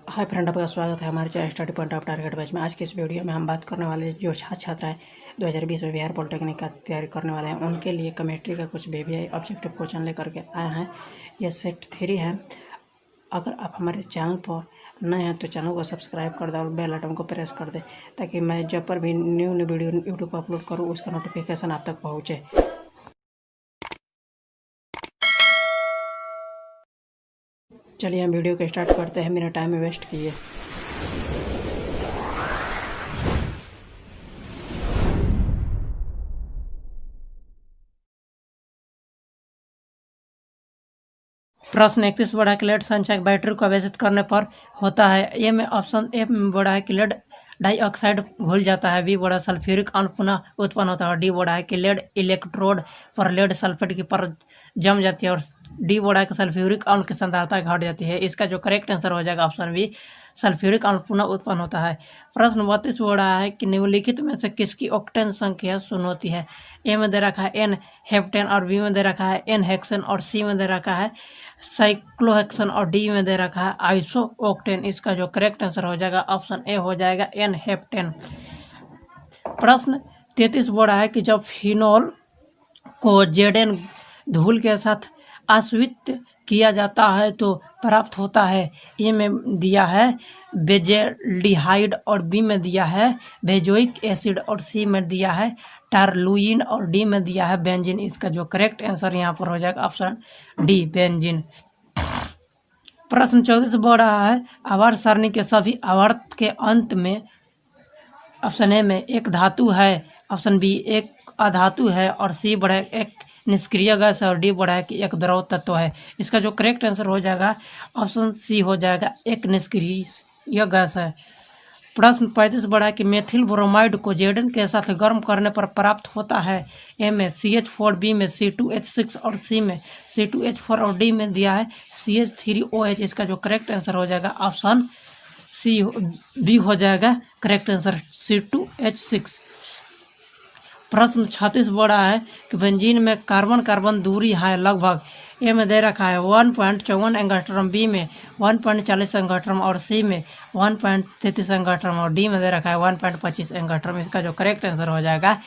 Hi friend, आपका स्वागत है हमारे channel study point of target batch में। आज के इस वीडियो में हम बात करने वाले हैं जो छात्र छात्राएं 2020 में बिहार पॉलिटेक्निक का तैयारी करने वाले हैं उनके लिए कमेस्ट्री का कुछ वीवीआई ऑब्जेक्टिव क्वेश्चन लेकर के आए हैं। ये सेट 3 है। अगर आप हमारे चैनल पर नए हैं तो चैनल को सब्सक्राइब कर दें और बेल आइकन को प्रेस कर दें ताकि मैं जब पर भी न्यू वीडियो यूट्यूब पर अपलोड करूँ उसका नोटिफिकेशन आप तक पहुँचे। चलिए हम वीडियो को स्टार्ट करते हैं, मेरा टाइम वेस्ट किए। प्रश्न 31 बढ़ा के लेड संचयक बैटरी को आवेशित करने पर होता है। ए में ऑप्शन ए में बढ़ा है कि लेड डाइऑक्साइड घुल जाता है। बी बढ़ा सल्फ्यूरिक अम्ल पुनः उत्पन्न होता है। डी बढ़ा है कि लेड इलेक्ट्रोड पर लेड सल्फेट की परत जम जाती है। और डी बढ़ा है कि सल्फ्यूरिक अम्ल की सांद्रता घट जाती है। इसका जो करेक्ट आंसर हो जाएगा ऑप्शन बी, सल्फ्यूरिक अम्ल पुनः उत्पन्न होता है। प्रश्न 32 बढ़ा है कि निम्नलिखित में से किसकी ऑक्टेन संख्या शून्य होती है। ए में दे रखा है एन हेप्टेन और बी में दे रखा है एन हेक्सेन और सी में दे रखा है साइक्लोहेक्सेन और डी में दे रखा है आइसो ऑक्टेन। इसका जो करेक्ट आंसर हो जाएगा ऑप्शन ए हो जाएगा एन हेप्टेन। प्रश्न 33 बोला है कि जब फिनोल को जेडेन धूल के साथ आश्रित किया जाता है तो प्राप्त होता है। ए में दिया है बेजेल्डिहाइड और बी में दिया है बेंजोइक एसिड और सी में दिया है टारलुइन और डी में दिया है बेंजीन। इसका जो करेक्ट आंसर यहाँ पर हो जाएगा ऑप्शन डी, बेंजीन। प्रश्न 34 बोल रहा है आवर्त सारणी के सभी आवर्त के अंत में ऑप्शन ए में एक धातु है, ऑप्शन बी एक अधातु है और सी बड़ा एक निष्क्रिय गैस है और डी बड़ा है कि एक द्रव तत्व है। इसका जो करेक्ट आंसर हो जाएगा ऑप्शन सी हो जाएगा, एक निष्क्रिय गैस है। प्रश्न 35 बड़ा है कि मेथिल ब्रोमाइड को जेडन के साथ गर्म करने पर प्राप्त होता है। ए में CH4, बी में C2H6 और सी में C2H4 और डी में दिया है CH3OH। इसका जो करेक्ट आंसर हो जाएगा ऑप्शन सी, बी हो जाएगा करेक्ट आंसर C2H6। प्रश्न 36 बड़ा है कि बेंजीन में कार्बन कार्बन दूरी है लगभग। ए में दे रखा है 1.54 एंगस्ट्रॉम, बी में 1.40 एंगस्ट्रॉम और सी में 1.33 एंगस्ट्रॉम और डी में दे रखा है 1.25 एंगस्ट्रॉम। इसका जो करेक्ट आंसर हो जाएगा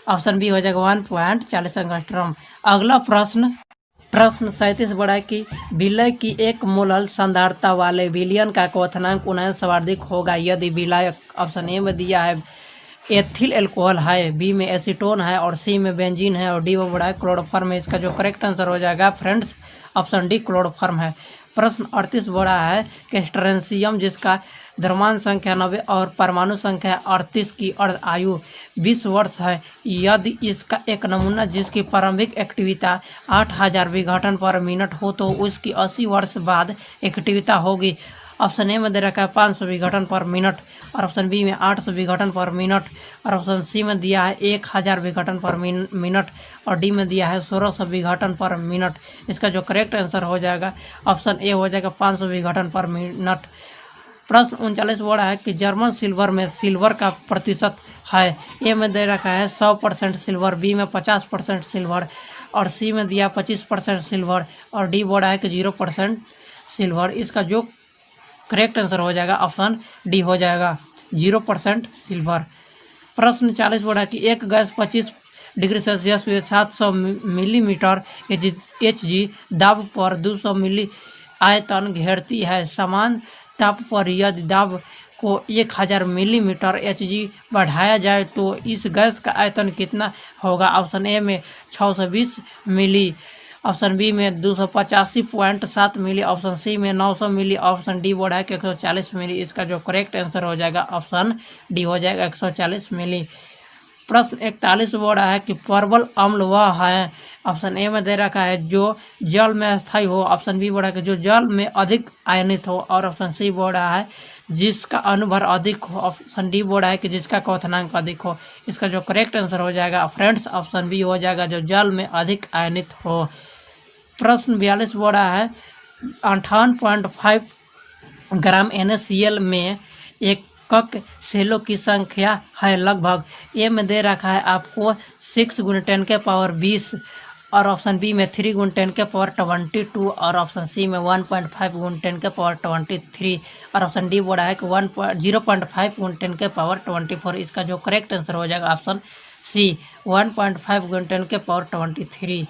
ऑप्शन बी हो जाएगा 1.40 एंगस्ट्रॉम। अगला प्रश्न 37 बड़ा है कि विलय की एक मोलल सांद्रता वाले विलयन का क्वथनांक 19 सर्वाधिक होगा यदि विलय ऑप्शन ए में दिया है एथिल अल्कोहल है, बी में एसीटोन है और सी में बेंजीन है और डी में बड़ा है क्लोरोफॉर्म है। इसका जो करेक्ट आंसर हो जाएगा फ्रेंड्स ऑप्शन डी, क्लोरोफॉर्म है। प्रश्न 38 बड़ा है कि स्ट्रेंसियम जिसका द्रव्यमान संख्या 90 और परमाणु संख्या 38 की अर्ध आयु 20 वर्ष है, यदि इसका एक नमूना जिसकी प्रारंभिक एक्टिविटा 8000 विघटन पर मिनट हो तो उसकी 80 वर्ष बाद एक्टिविटा होगी। ऑप्शन ए में दे रखा है 500 विघटन पर मिनट और ऑप्शन बी में 800 विघटन पर मिनट और ऑप्शन सी में दिया है 1000 विघटन पर मिनट और डी में दिया है 1600 विघटन पर मिनट। इसका जो करेक्ट आंसर हो जाएगा ऑप्शन ए हो जाएगा 500 विघटन पर मिनट। प्रश्न 39 बड़ा है कि जर्मन सिल्वर में सिल्वर का प्रतिशत है। ए में दे रखा है 100% सिल्वर, बी में 50% सिल्वर और सी में दिया 25% सिल्वर और डी बड़ा है कि 0% सिल्वर। इसका जो करेक्ट आंसर हो जाएगा ऑप्शन डी हो जाएगा 0% सिल्वर। प्रश्न 40 बड़ा कि एक गैस 25 डिग्री सेल्सियस में 700 मिलीमीटर Hg दाब पर 200 मिली आयतन घेरती है। समान ताप पर यदि दाब को 1000 मिलीमीटर Hg बढ़ाया जाए तो इस गैस का आयतन कितना होगा। ऑप्शन ए में 620 मिली, ऑप्शन बी में 285.7 मिली, ऑप्शन सी में 900 मिली, ऑप्शन डी बोर्ड है कि 140 मिली। इसका जो करेक्ट आंसर हो जाएगा ऑप्शन डी हो जाएगा 140 मिली। प्रश्न 41 बोर्ड है कि परवल अम्ल वह है, ऑप्शन ए में दे रखा है जो जल में स्थायी हो, ऑप्शन बी बोर्ड है कि जो जल में अधिक आयनित हो और ऑप्शन सी बोर्ड है जिसका अनुभार अधिक हो, ऑप्शन डी बोर्ड है कि जिसका क्वथनांक अधिक हो। इसका जो करेक्ट आंसर हो जाएगा फ्रेंड्स ऑप्शन बी हो जाएगा जो जल में अधिक आयनित हो। प्रश्न 42 बोला है 58.5 ग्राम NaCl में एकक सेलों की संख्या है लगभग। ए में दे रखा है आपको 6 × 10⁻20 और ऑप्शन बी में 3 × 10 के पावर 22 और ऑप्शन सी में 1.5 × 10 के पावर 23 और ऑप्शन डी बोला है कि 0.5 × 10 के पावर 24। इसका जो करेक्ट आंसर हो जाएगा ऑप्शन सी 1.5 × 10 के पावर 23।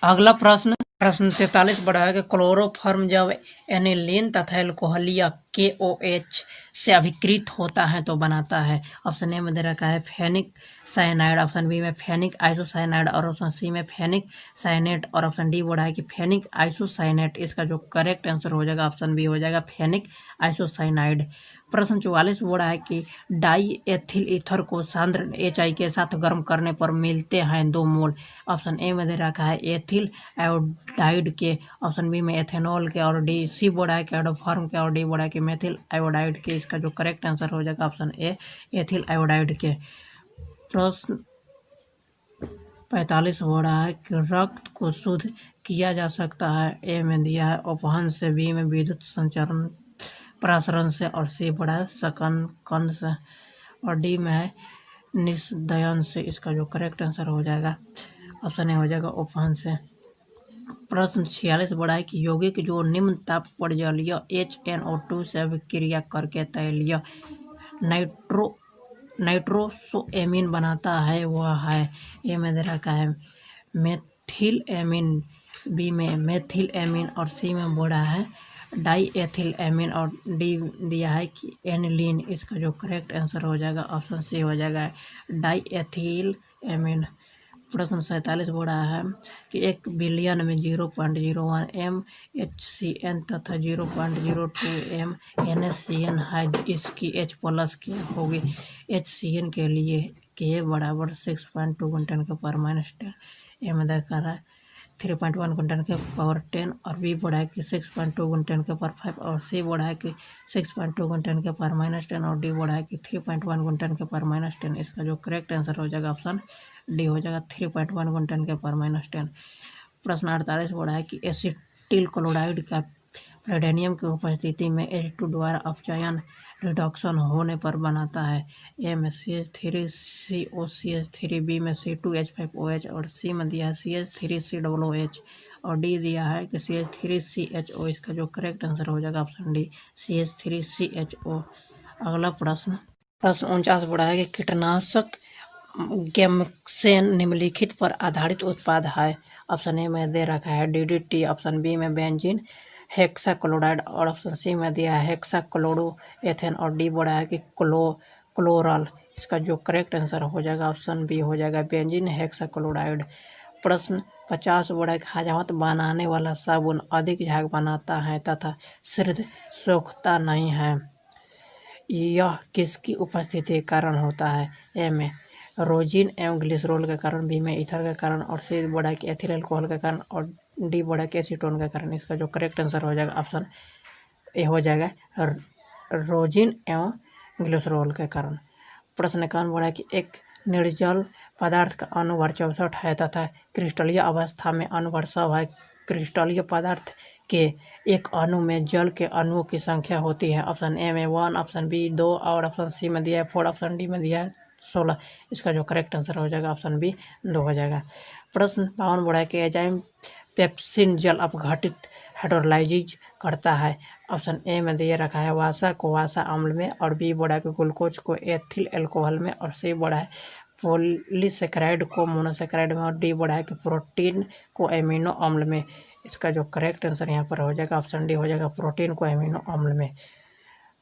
अगला प्रश्न 43 बड़ा है कि क्लोरोफॉर्म जब एनिलीन तथा एल्कोहलिया KOH से अभिकृत होता है तो बनाता है। ऑप्शन ए में दे रखा है फेनिक साइनाइड, ऑप्शन बी में फेनिक आइसोसाइनाइड और ऑप्शन सी में फेनिक साइनेट और ऑप्शन डी बोला है कि फेनिक आइसोसाइनेट। इसका जो करेक्ट आंसर हो जाएगा ऑप्शन बी हो जाएगा फेनिक आइसोसाइनाइड। प्रश्न 44 बोला है कि डाई एथिल ईथर को सांद्र HI के साथ गर्म करने पर मिलते हैं 2 मोल। ऑप्शन ए में दे रखा है एथिल आयोडाइड के, ऑप्शन बी में एथेनॉल के और डी सी बोला है कि एडोफॉर्म के और डी बोला है कि मेथिल आयोडाइड के। इसका जो करेक्ट आंसर हो जाएगा ऑप्शन ए एथिल आयोडाइड के। प्रश्न 45 हो रहा है कि रक्त को शुद्ध किया जा सकता है। ए में दिया है अपहरण से, बी में विद्युत संचरण प्रसरण से और सी बड़ा है सकन से और डी में है निस्दयन से। इसका जो करेक्ट आंसर हो जाएगा ऑप्शन ए हो जाएगा अपहरण से। प्रश्न 46 बड़ा है कि यौगिक जो निम्न ताप पर जलीय HNO2 से अभिक्रिया करके तैलीय नाइट्रोसोएमीन बनाता है वह है। ए में दे रखा है मेथिल एमीन, बी में मेथिल एमीन और सी में बोला है डाई एथिल एमीन और डी दिया है कि एनिलीन। इसका जो करेक्ट आंसर हो जाएगा ऑप्शन सी हो जाएगा डाई एथिल एमीन। प्रश्न 47 बोल रहा है कि 1 बिलियन में 0.01 MHCN तथा 0.02 MNHCN है। इसकी H+ क्या होगी। HCN के लिए K बराबर 6.2 × 10⁻10। ए में देखा रहा है 3.1 × 10⁻10 और बी बढ़ा है कि 6.2 × 10⁵ और सी बढ़ा है कि 6.2 × 10⁻10 और डी बढ़ा है कि 3.1 × 10⁻10। इसका जो करेक्ट आंसर हो जाएगा ऑप्शन डी हो जाएगा 3.1 × 10⁻10। प्रश्न 48 बढ़ा है कि एसिटिल क्लोराइड का रेडियम की उपस्थिति में H2 द्वारा अपचयन रिडक्शन होने पर बनाता है। ए में CH3COCH3, बी में C2H5OH और सी में दिया है CH3COOH और डी दिया है कि CH3CHO। इसका जो करेक्ट आंसर हो जाएगा ऑप्शन डी CH3CHO। अगला प्रश्न 49 बढ़ा है कि कीटनाशक गैमक्सेन निम्नलिखित पर आधारित उत्पाद है। ऑप्शन ए में दे रखा है DDT, ऑप्शन बी में बेंजीन हेक्साक्लोराइड और ऑप्शन सी में दिया है हेक्साक्लोरोएथेन और डी बोला है कि क्लोरल। इसका जो करेक्ट आंसर हो जाएगा ऑप्शन बी हो जाएगा बेंजीन हेक्साक्लोराइड। प्रश्न 50 बोला है कि हजामत बनाने वाला साबुन अधिक झाग बनाता है तथा सिर्फ सोखता नहीं है, यह किसकी उपस्थिति के कारण होता है। ए में रोजिन एवं ग्लिसरॉल के कारण, बी में ईथर के कारण और सी बोला कि एथिल अल्कोहल के कारण और डी बोला कि एसीटोन के कारण। इसका जो करेक्ट आंसर हो जाएगा ऑप्शन ए हो जाएगा रोजिन एवं ग्लिसरॉल के कारण। प्रश्न 51 बोला कि एक निर्जल पदार्थ का अनुभार 64 है तथा क्रिस्टलीय अवस्था में अनुभार 100 है। क्रिस्टलीय पदार्थ के एक अणु में जल के अणुओं की संख्या होती है। ऑप्शन ए में 1, ऑप्शन बी 2 और ऑप्शन सी में दिया है 4, ऑप्शन डी में दिया है 16। इसका जो करेक्ट आंसर हो जाएगा ऑप्शन बी 2 हो जाएगा। प्रश्न 52 बोला है कि एंजाइम पेप्सिन जल अपघटित हाइड्रोलाइज करता है। ऑप्शन ए में दिए रखा है वासा को वासा अम्ल में और बी बोला है कि ग्लूकोज को एथिल अल्कोहल में और सी बोला है पॉलीसेकेराइड को मोनोसेकेराइड में और डी बोला है कि प्रोटीन को एमिनो अम्ल में। इसका जो करेक्ट आंसर यहाँ पर हो जाएगा ऑप्शन डी हो जाएगा प्रोटीन को एमिनो अम्ल में।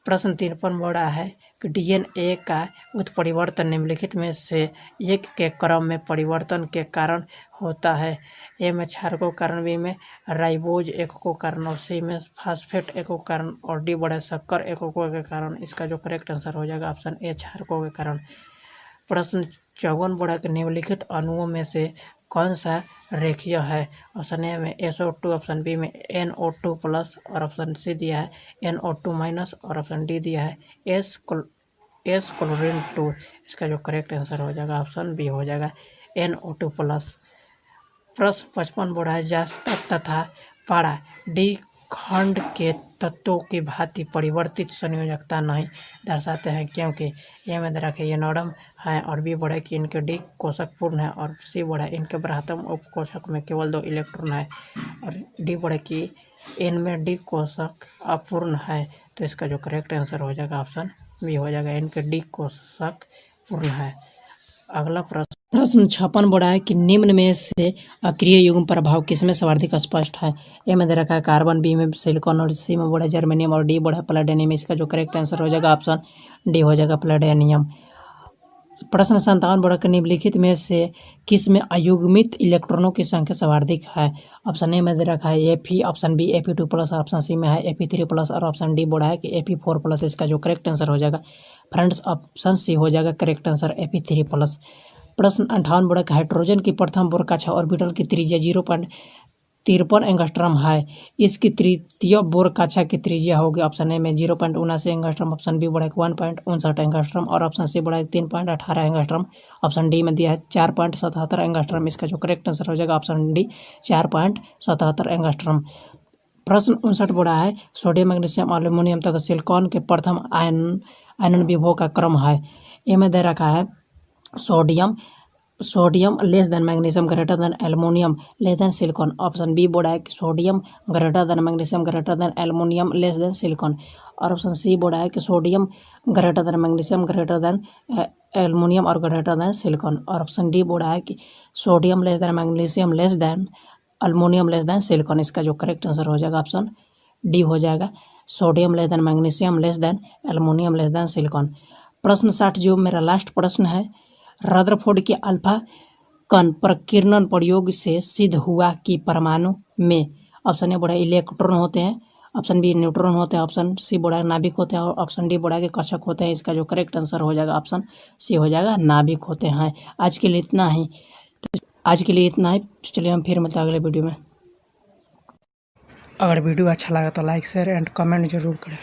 प्रश्न 53 बोला है कि DNA का उत्परिवर्तन निम्नलिखित में से एक के क्रम में परिवर्तन के कारण होता है। ए में क्षारकों के कारण, बी में राइबोज एककों के कारण और सी में फास्फेट एककों के कारण और डी बड़ा शक्कर एककों के कारण। इसका जो करेक्ट आंसर हो जाएगा ऑप्शन ए क्षारकों के कारण। प्रश्न 54 बोला कि निम्नलिखित अणुओं में से कौन सा रेखीय है। ऑप्शन ए में SO2, ऑप्शन बी में NO2+ और ऑप्शन सी दिया है NO2- और ऑप्शन डी दिया है S क्लोरीन 2। इसका जो करेक्ट आंसर हो जाएगा ऑप्शन बी हो जाएगा NO2+। प्रश्न 55 बोला है जास्ता तथा पारा खंड के तत्वों की भांति परिवर्तित संयोजकता नहीं दर्शाते हैं, क्योंकि ये में रखे ये नॉर्डम हैं और बी बढ़े कि इनके डी कोशक पूर्ण है और सी बढ़े इनके बृहत्तम उपकोशक में केवल 2 इलेक्ट्रॉन है और डी बढ़े कि इनमें डी कोशक अपूर्ण है। तो इसका जो करेक्ट आंसर हो जाएगा ऑप्शन बी हो जाएगा, इनके डी कोशक पूर्ण है। अगला प्रश्न 56 बोला है कि निम्न में से अक्रिय युग्म प्रभाव किसमें सर्वाधिक स्पष्ट है। ए में दे रखा है कार्बन, बी में सिलिकॉन और सी में बोला जर्मेनियम और डी बोला प्लैटिनम। इसका जो करेक्ट आंसर हो जाएगा ऑप्शन डी हो जाएगा प्लैटिनम। प्रश्न 57 बोला कि निम्नलिखित में से किस में अयुग्मित इलेक्ट्रॉनों की संख्या सर्वाधिक है। ऑप्शन ए में दे रखा है Fe, option B Fe2+, option C में है Fe3+ और ऑप्शन डी बोला है कि Fe4+। इसका जो करेक्ट आंसर हो जाएगा फ्रेंड्स ऑप्शन सी हो जाएगा करेक्ट आंसर Fe3+। प्रश्न 58 बोला कि हाइड्रोजन की प्रथम बोर कक्षा ऑर्बिटल की त्रिज्या 0.53 एंगस्ट्रॉम है, इसकी तृतीय बोर कक्षा की त्रिज्या होगी। ऑप्शन ए में 0.79 एंगस्ट्रॉम, ऑप्शन बी बोला 1.59 एंगस्ट्रॉम और ऑप्शन सी बोला 3.18 एंगस्ट्रॉम। ऑप्शन डी में दिया है 4.77 एंगस्ट्रॉम। इसका जो करेक्ट आंसर हो जाएगा ऑप्शन डी 4.77 एंगस्ट्रॉम। प्रश्न 59 बोला है सोडियम, मैग्नीशियम, एल्यूमिनियम तथा सिलिकॉन के प्रथम आयनन विभव का क्रम है। ए में दे रखा है sodium less than magnesium greater than aluminium less than silicon. Option B बोला है कि sodium greater than magnesium greater than aluminium less than silicon और ऑप्शन सी बोला है कि sodium greater than magnesium greater than aluminium और greater than silicon और option D बोला है कि sodium less than magnesium less than aluminium less than silicon. इसका जो करेक्ट आंसर हो जाएगा ऑप्शन डी हो जाएगा sodium less than magnesium less than aluminium less than silicon. प्रश्न 60 जो मेरा लास्ट प्रश्न है, रदरफोर्ड के अल्फा कण प्रकीर्णन प्रयोग से सिद्ध हुआ कि परमाणु में ऑप्शन ए बोला इलेक्ट्रॉन होते हैं, ऑप्शन बी न्यूट्रॉन होते हैं, ऑप्शन सी बोला नाभिक होते हैं और ऑप्शन डी बोला कि कक्षक होते हैं। इसका जो करेक्ट आंसर हो जाएगा ऑप्शन सी हो जाएगा नाभिक होते हैं। आज के लिए इतना ही, चलिए हम फिर मिलते हैं अगले वीडियो में। अगर वीडियो अच्छा लगा तो लाइक शेयर एंड कमेंट जरूर करें।